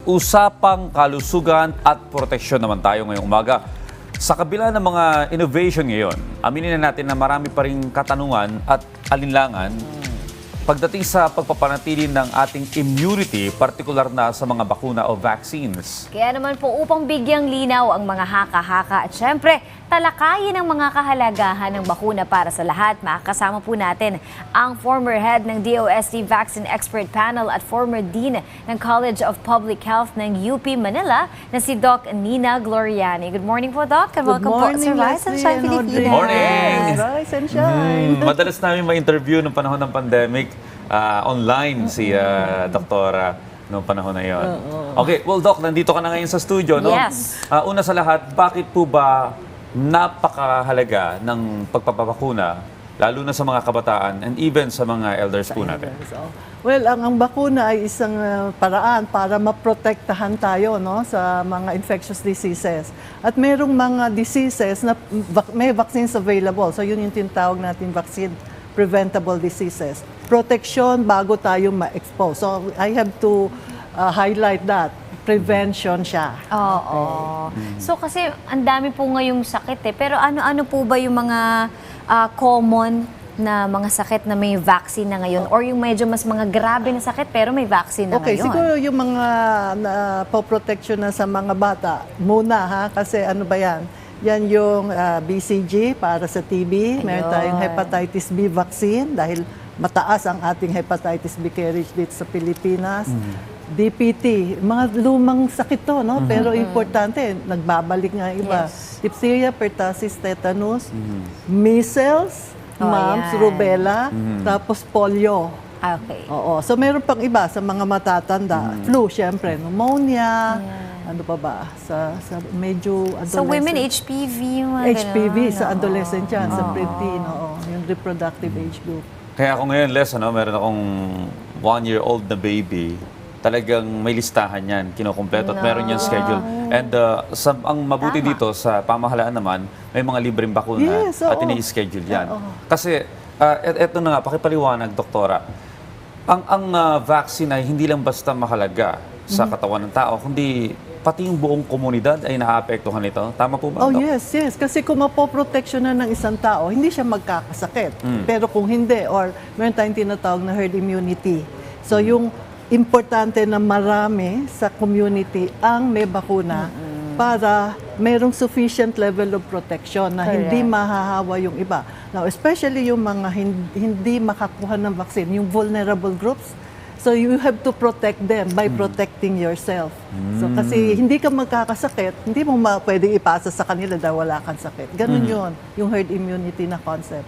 usapang kalusugan at proteksyon naman tayo ngayong umaga. Sa kabila ng mga innovation ngayon, aminin na natin na marami pa ring katanungan at alinlangan pagdating sa pagpapanatili ng ating immunity, partikular na sa mga bakuna o vaccines. Kaya naman po upang bigyang linaw ang mga haka-haka at syempre talakayin ang mga kahalagahan ng bakuna para sa lahat, makakasama po natin ang former head ng DOST Vaccine Expert Panel at former Dean ng College of Public Health ng UP Manila na si Doc Nina Gloriani. Good morning po, Doc, and welcome po sa Rise and Shine Pilipinas. Morning! Rise and Shine! Madalas namin ma-interview noong panahon ng pandemic online si Doktora noong panahon na yon. Okay, well Doc, nandito ka na ngayon sa studio, no? Yes. Una sa lahat, bakit po ba napakahalaga ng pagpapabakuna, lalo na sa mga kabataan and even sa mga elders po natin? Well, ang bakuna ay isang paraan para maprotektahan tayo, no, sa mga infectious diseases. At merong mga diseases na may vaccines available. So yun yung tinatawag natin vaccine preventable diseases. Protection bago tayo ma-expose. So I have to highlight that. Prevention siya. Oo. So kasi ang dami po ngayong sakit pero ano-ano po ba yung mga common na mga sakit na may vaccine na ngayon or yung medyo mas mga grabe na sakit pero may vaccine na Okay, ngayon? siguro yung mga po-protection na sa mga bata muna ha, kasi ano ba yan? Yan yung BCG para sa TB. Meron tayong hepatitis B vaccine dahil mataas ang ating hepatitis B carriage dito sa Pilipinas. DPT, mga lumang sakit to, no? Pero importante, nagbabalik nga iba. Yes. Diphtheria, pertussis, tetanus, measles, mumps, yan. rubella, tapos polio. Okay. Oo. So meron pang iba sa mga matatanda. Flu, syempre, pneumonia, ano pa ba? Sa medyo adolescent. So women, HPV, yung mga HPV ganun, sa oo. adolescent yan, sa preteen, oo. Yung reproductive age group. Kaya ako ngayon, Les, meron akong 1-year-old na baby. Talagang may listahan yan, kinukumpleto at meron yung schedule. And ang mabuti dito sa pamahalaan naman, may mga libreng bakuna Yes, at oo. ini-schedule yan. Kasi, eto na nga, pakipaliwanag, Doktora, ang vaccine ay hindi lang basta mahalaga sa katawan ng tao, kundi pati yung buong komunidad ay naaapektuhan nito. Tama po ba, Oh, Dok? yes. Kasi kung mapoproteksyon na ng isang tao, hindi siya magkakasakit. Pero kung hindi, or meron tayong tinatawag na herd immunity. So, yung importante na marami sa community ang may bakuna para merong sufficient level of protection na hindi mahahawa yung iba. Now, especially yung mga hindi makakuha ng vaccine, yung vulnerable groups, so you have to protect them by protecting yourself. So kasi hindi ka magkakasakit, hindi mo pwedeng ipasa sa kanila dahil wala kang sakit. Ganun yun, yung herd immunity na concept.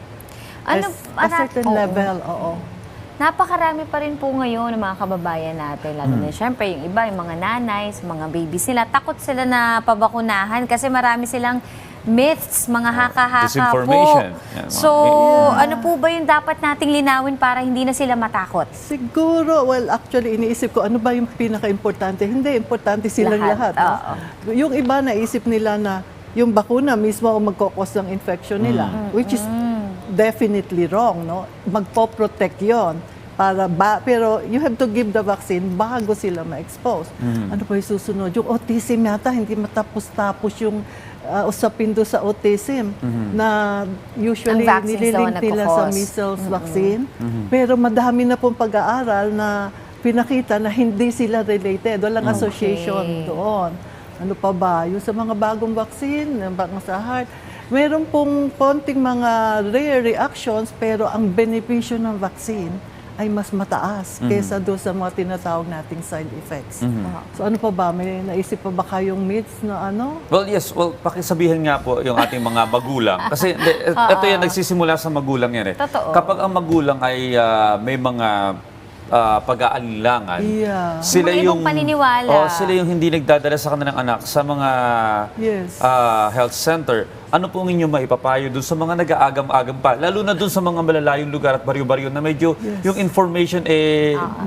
A certain level, oo. Napakarami pa rin po ngayon ng mga kababayan natin, lalo na syempre yung iba, yung mga nanay, mga babies nila, takot sila na pabakunahan kasi marami silang myths, mga haka-haka po. Disinformation. Yan, So, ano po ba yung dapat nating linawin para hindi na sila matakot? Siguro, well, actually, iniisip ko, ano ba yung pinaka-importante? Hindi, importante silang lahat. No? Yung iba, naisip nila na yung bakuna mismo ang magkakos ng infection nila, which is definitely wrong. No? Magpo-protect yon. Pero you have to give the vaccine bago sila ma-expose. Ano pa yung susunod? Yung autism yata, hindi matapos-tapos yung usapin do sa autism na usually nililink nila sa measles vaccine. Pero madami na pong pag-aaral na pinakita na hindi sila related. Walang association doon. Ano pa ba? Yung sa mga bagong vaccine, sa heart, meron pong konting mga rare reactions pero ang benepisyo ng vaccine ay mas mataas kaysa doon sa mga tinatawag nating side effects. So ano pa ba? May naisip pa ba kayong myths na ano? Well, yes. Well, pakisabihin nga po yung ating mga magulang. Kasi ito yan, nagsisimula sa magulang yan eh. Totoo. Kapag ang magulang ay may mga pag-aalinlangan, sila Mga ibang paniniwala. Sila yung hindi nagdadala sa kanilang anak sa mga health center. Ano po ang inyong maipapayo doon sa mga nag-aagam-agam pa? Lalo na doon sa mga malalayong lugar at baryo-baryo na medyo yung information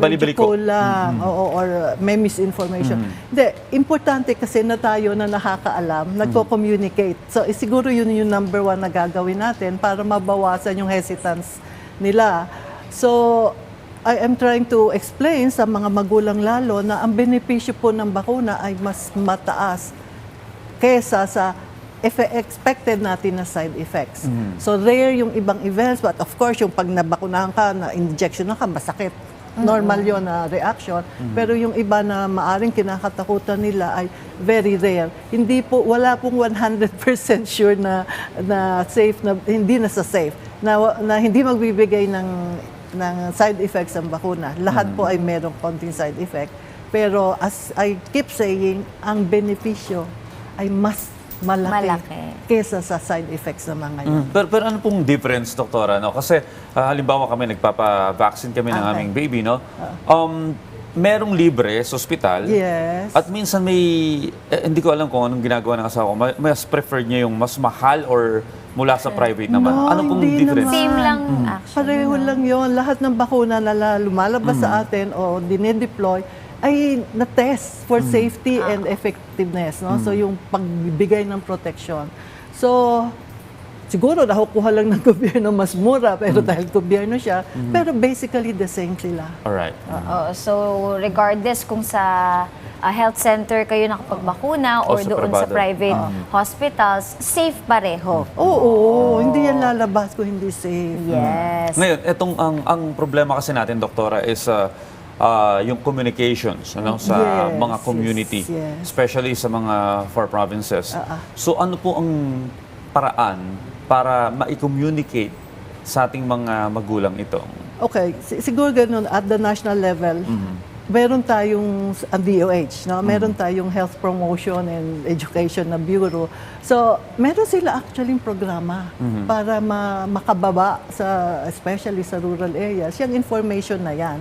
bali-bali ko. Kulang, or may misinformation. Hindi, importante kasi na tayo na nakakaalam, nagko-communicate. So siguro yun yung number one na gagawin natin para mabawasan yung hesitance nila. So I am trying to explain sa mga magulang lalo na ang benepisyo po ng bakuna ay mas mataas kesa sa expected natin na side effects. So rare yung ibang events, but of course yung pag nabakunahan ka, na injection na ka, masakit. Normal yun na reaction. Pero yung iba na maaring kinakatakutan nila ay very rare. Hindi po, wala pong 100% sure na safe, na hindi na sa safe, na hindi magbibigay ng side effects ang bakuna. Lahat po ay merong konting side effect. Pero as I keep saying, ang benepisyo ay mas malaki kesa sa side effects ng mga yun. Pero ano pong difference, doktora? No? Kasi halimbawa kami, nagpapa-vaccine kami ng Okay. aming baby, no? Merong libre sa ospital. Yes. At minsan may, hindi ko alam kung anong ginagawa ng asawa ko. Mas preferred niya yung mas mahal or mula sa private naman. No, Ano pong hindi difference? naman. Same lang actually. Pareho lang yun. Lahat ng bakuna na lumalabas sa atin o dinedeploy ay na-test for safety and effectiveness. No? So yung pagbibigay ng protection. So siguro nakukuha lang ng gobyerno mas mura, pero dahil gobyerno siya, pero basically the same sila. Alright. Oo. So, regardless kung sa health center kayo nakapagbakuna O or sa doon sa privado. private hospitals, safe pareho. Oo, hindi yan lalabas kung hindi safe. Yes. Ngayon, ang problema kasi natin, doktora, is yung communications sa Yes, mga community, yes. especially sa mga far provinces. So ano po ang paraan para ma-communicate sa ating mga magulang ito? Okay, siguro ganun at the national level. Meron tayong ang DOH, no? Meron tayong Health Promotion and Education na Bureau. So, meron sila actually programa para makababa especially sa rural areas, yung information na yan.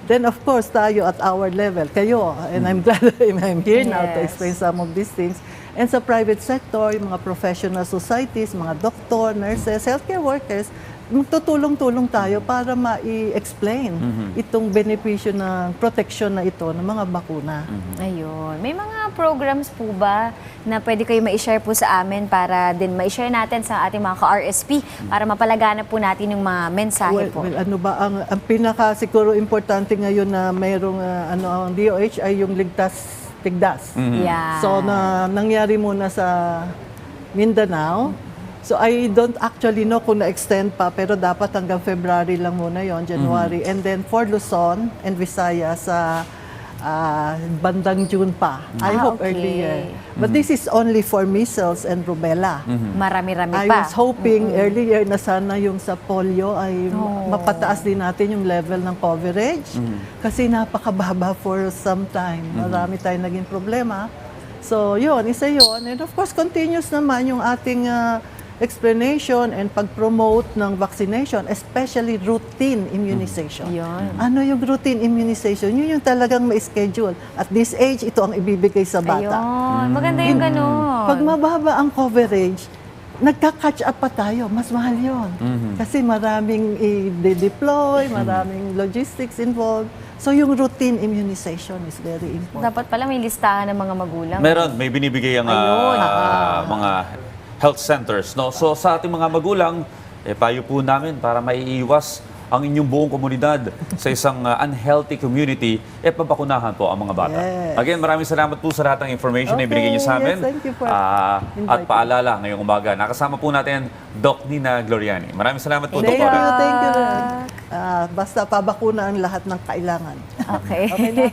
Then of course, tayo at our level, kayo, and I'm glad I'm here now to Yes. explain some of these things. And sa private sector, yung mga professional societies, mga doktor, nurses, healthcare workers, magtutulong-tulong tayo para ma-explain itong benepisyo ng protection na ito ng mga bakuna. Ayun. May mga programs po ba na pwede kayo ma-share po sa amin para din ma-share natin sa ating mga ka-RSP para mapalaganap po natin yung mga mensahe po? Well, ano ba ang pinaka siguro importante ngayon na mayroong ang DOH ay yung ligtas-tigdas. Yeah. So nangyari muna sa Mindanao. So I don't actually know kung na-extend pa, pero dapat hanggang February lang muna yon, January. And then for Luzon and Visayas sa bandang June pa. I hope okay. earlier. But this is only for measles and rubella. Marami-rami I pa. was hoping earlier na sana yung sa polio ay mapataas din natin yung level ng coverage. Kasi napakababa for some time. Marami tayong naging problema. So yun, isa yun. And of course, continuous naman yung ating explanation and pag-promote ng vaccination, especially routine immunization. Yun. Ano yung routine immunization? Yun yung talagang ma-schedule. At this age, ito ang ibibigay sa bata. Ayun. Maganda yung gano'n. Pag mababa ang coverage, nagka-catch up pa tayo. Mas mahal yun. Kasi maraming i-deploy, maraming logistics involved. So yung routine immunization is very important. Dapat pala may listahan ng mga magulang. Meron, may binibigay ang Ayun. mga health centers. No? So sa ating mga magulang, payo po namin para maiiwas ang inyong buong komunidad sa isang unhealthy community, pabakunahan po ang mga bata. Yes. Again, maraming salamat po sa lahat ng information na Okay, ibinigay niyo sa amin. yes, thank you for At inviting. paalala ngayong umaga, nakasama po natin Doc Nina Gloriani. Maraming salamat po, Thank Doktora. you, thank you. Basta pabakuna ang lahat ng kailangan. Okay. Okay na?